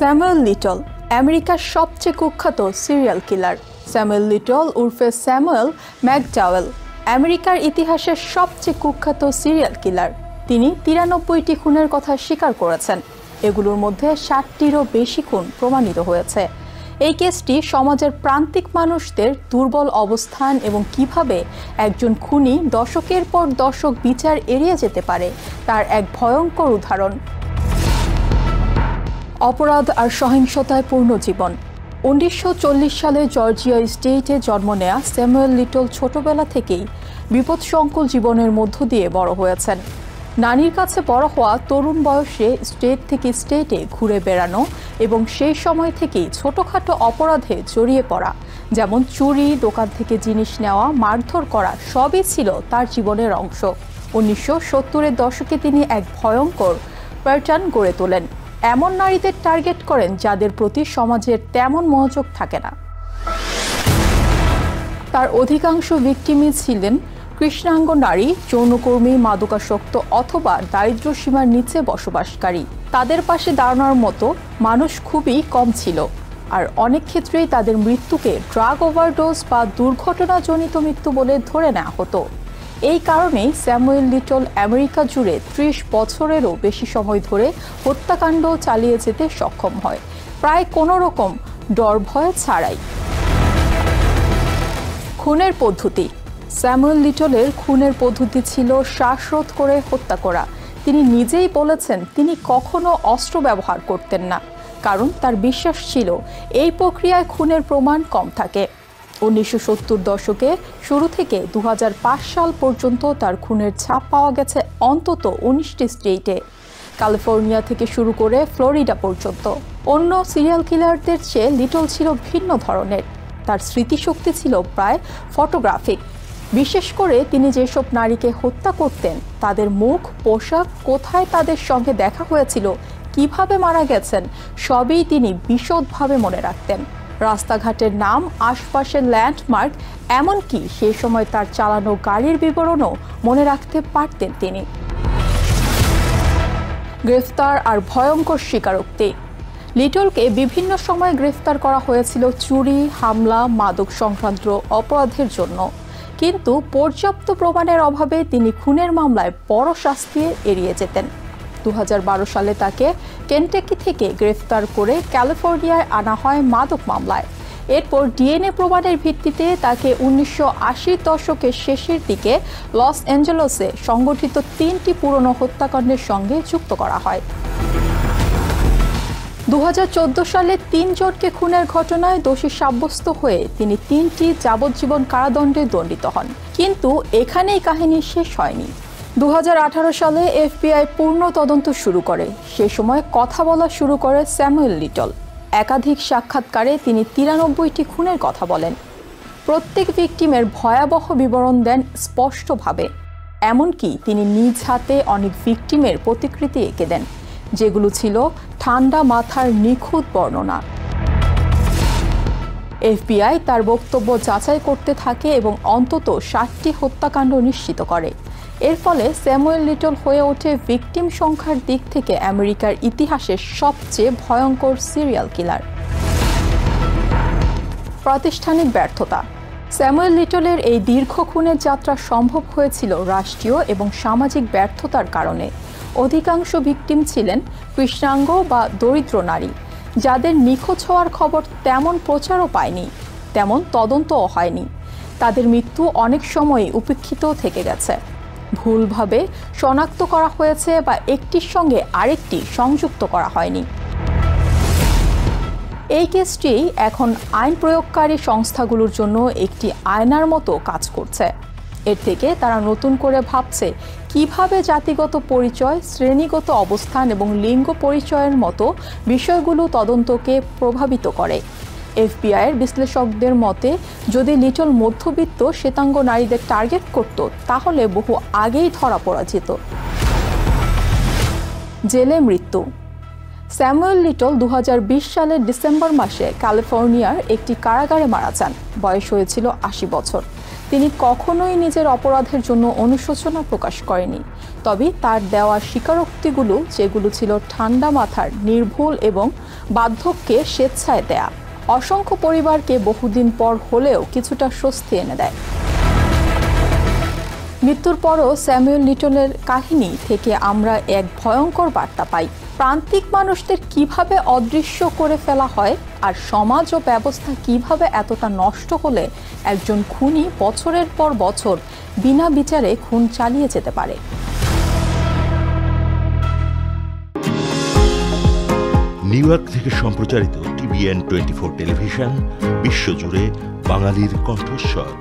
Samuel little আমেরিকার সবচেয়ে কুখ্যাত সিরিয়াল কিলার। স্যামুয়েল লিটল উর্ফে স্যামুয়েল ম্যাকডাওয়েল আমেরিকার ইতিহাসের সবচেয়ে কুখ্যাত সিরিয়াল কিলার। তিনি 93টি খুনের কথা স্বীকার করেছেন। এগুলোর মধ্যে 60টিরও বেশি খুন প্রমাণিত হয়েছে। এই কেসটি সমাজের প্রান্তিক মানুষদের দুর্বল অবস্থান এবং কিভাবে একজন খুনি দশকের পর দশক বিচার এড়িয়ে যেতে পারে তার এক ভয়ঙ্কর উদাহরণ। অপরাধ আর সহিংসতায় পূর্ণ জীবন। 1940 সালে জর্জিয়া স্টেটে জন্ম নেয়া স্যামুয়েল লিটল ছোটবেলা থেকেই বিপদসংকুল জীবনের মধ্য দিয়ে বড় হয়েছেন। নানির কাছে বড় হওয়া, তরুণ বয়সে স্টেট থেকে স্টেটে ঘুরে বেড়ানো এবং সেই সময় থেকেই ছোটখাটো অপরাধে জড়িয়ে পড়া, যেমন চুরি, দোকান থেকে জিনিস নেওয়া, মারধর করা, সবই ছিল তার জীবনের অংশ। 1970-এর দশকে তিনি এক ভয়ঙ্কর প্যাটার্ন গড়ে তোলেন। এমন নারীদের টার্গেট করেন যাদের প্রতি সমাজের তেমন মনোযোগ থাকে না। তার অধিকাংশ ভিকটিমই ছিলেন কৃষ্ণাঙ্গ নারী, যৌনকর্মী, মাদকাসক্ত অথবা দারিদ্র্য সীমার নিচে বসবাসকারী। তাদের পাশে দাঁড়ানোর মতো মানুষ খুবই কম ছিল, আর অনেক ক্ষেত্রেই তাদের মৃত্যুকে ড্রাগ ওভারডোজ বা দুর্ঘটনাজনিত মৃত্যু বলে ধরে নেওয়া হতো। এই কারণেই স্যামুয়েল লিটল আমেরিকা জুড়ে 30 বছরেরও বেশি সময় ধরে হত্যাকাণ্ড চালিয়ে যেতে সক্ষম হয়, প্রায় কোনো রকম ডর ভয় ছাড়াই। খুনের পদ্ধতি। স্যামুয়েল লিটলের খুনের পদ্ধতি ছিল শ্বাসরোধ করে হত্যা করা। তিনি নিজেই বলেছেন তিনি কখনো অস্ত্র ব্যবহার করতেন না, কারণ তার বিশ্বাস ছিল এই প্রক্রিয়ায় খুনের প্রমাণ কম থাকে। 1970 দশকে শুরু থেকে 2005 সাল পর্যন্ত তার খুনের ছাপ পাওয়া গেছে অন্তত 19টি স্টেটে, ক্যালিফোর্নিয়া থেকে শুরু করে ফ্লোরিডা পর্যন্ত। অন্য সিরিয়াল কিলারদের চেয়ে লিটল ছিল ভিন্ন ধরনের। তার স্মৃতিশক্তি ছিল প্রায় ফটোগ্রাফিক। বিশেষ করে তিনি যেসব নারীকে হত্যা করতেন তাদের মুখ, পোশাক, কোথায় তাদের সঙ্গে দেখা হয়েছিল, কিভাবে মারা গেছেন, সবই তিনি বিশদভাবে মনে রাখতেন। রাস্তাঘাটের নাম, আশপাশের ল্যান্ডমার্ক, এমনকি সেই সময় তার চালানো গাড়ির বিবরণও মনে রাখতে পারতেন তিনি। গ্রেফতার আর ভয়ঙ্কর স্বীকারোক্তি। লিটলকে বিভিন্ন সময় গ্রেফতার করা হয়েছিল চুরি, হামলা, মাদক সংক্রান্ত অপরাধের জন্য, কিন্তু পর্যাপ্ত প্রমাণের অভাবে তিনি খুনের মামলায় বড় শাস্তি এড়িয়ে যেতেন। 2012 সালে তাকে কেনটাকি থেকে গ্রেফতার করে ক্যালিফোর্নিয়ায় আনা হয় মাদক মামলায়। এরপর ডিএনএ প্রমাণের ভিত্তিতে তাকে 1980 দশকের শেষের দিকে লস অ্যাঞ্জেলেসে সংগঠিত 3টি পুরনো হত্যাকাণ্ডের সঙ্গে যুক্ত করা হয়। 2014 সালে 3 জনকে খুনের ঘটনায় দোষী সাব্যস্ত হয়ে তিনি 3টি যাবজ্জীবন কারাদণ্ডে দণ্ডিত হন। কিন্তু এখানেই কাহিনী শেষ হয়নি। 2018 সালে এফবিআই পূর্ণ তদন্ত শুরু করে। সে সময় কথা বলা শুরু করে স্যামুয়েল লিটল। একাধিক সাক্ষাৎকারে তিনি 93টি খুনের কথা বলেন। প্রত্যেক ভিকটিমের ভয়াবহ বিবরণ দেন স্পষ্টভাবে। এমনকি তিনি নিজ হাতে অনেক ভিকটিমের প্রতিকৃতি এঁকে দেন, যেগুলো ছিল ঠান্ডা মাথার নিখুঁত বর্ণনা। এফবিআই তার বক্তব্য যাচাই করতে থাকে এবং অন্তত 60টি হত্যাকাণ্ড নিশ্চিত করে। এর ফলে স্যামুয়েল লিটল হয়ে ওঠে ভিকটিম সংখ্যার দিক থেকে আমেরিকার ইতিহাসের সবচেয়ে ভয়ঙ্কর সিরিয়াল কিলার। প্রাতিষ্ঠানিক ব্যর্থতা। স্যামুয়েল লিটলের এই দীর্ঘ খুনের যাত্রা সম্ভব হয়েছিল রাষ্ট্রীয় এবং সামাজিক ব্যর্থতার কারণে। অধিকাংশ ভিকটিম ছিলেন কৃষ্ণাঙ্গ বা দরিদ্র নারী, যাদের নিখোঁজ হওয়ার খবর তেমন প্রচারও পায়নি, তেমন তদন্তও হয়নি। তাদের মৃত্যু অনেক সময়ই উপেক্ষিত থেকে গেছে, ভুলভাবে শনাক্ত করা হয়েছে বা একটির সঙ্গে আরেকটি সংযুক্ত করা হয়নি। এই কেসটি এখন আইন প্রয়োগকারী সংস্থাগুলোর জন্য একটি আয়নার মতো কাজ করছে। এর থেকে তারা নতুন করে ভাবছে কিভাবে জাতিগত পরিচয়, শ্রেণীগত অবস্থান এবং লিঙ্গ পরিচয়ের মতো বিষয়গুলো তদন্তকে প্রভাবিত করে। এফবিআইয়ের বিশ্লেষকদের মতে যদি লিটল মধ্যবিত্ত শ্বেতাঙ্গ নারীদের টার্গেট করত, তাহলে বহু আগেই ধরা পড়া যেত। জেলে মৃত্যু। স্যামুয়েল লিটল 2020 সালের ডিসেম্বর মাসে ক্যালিফোর্নিয়ার একটি কারাগারে মারা যান। বয়স হয়েছিল 80 বছর। তিনি কখনোই নিজের অপরাধের জন্য অনুশোচনা প্রকাশ করেনি। তবে তার দেওয়া স্বীকারোক্তিগুলো, যেগুলো ছিল ঠান্ডা মাথার, নির্ভুল এবং বার্ধক্যে স্বেচ্ছায় দেয়া, অসংখ্য পরিবারকে বহুদিন পর হলেও কিছুটা স্বস্তি এনে দেয়। মৃত্যুর পরও স্যামুয়েল লিটলের কাহিনী থেকে আমরা এক ভয়ঙ্কর বার্তা পাই। প্রান্তিক মানুষদের কিভাবে অদৃশ্য করে ফেলা হয়, আর সমাজ ও ব্যবস্থা কিভাবে এতটা নষ্ট হলে একজন খুনি বছরের পর বছর বিনা বিচারে খুন চালিয়ে যেতে পারে। নিউ ইয়র্ক থেকে সম্প্রচারিত TVN 24 টেলিভিশন বিশ্বজুড়ে বাঙালির কণ্ঠস্বর।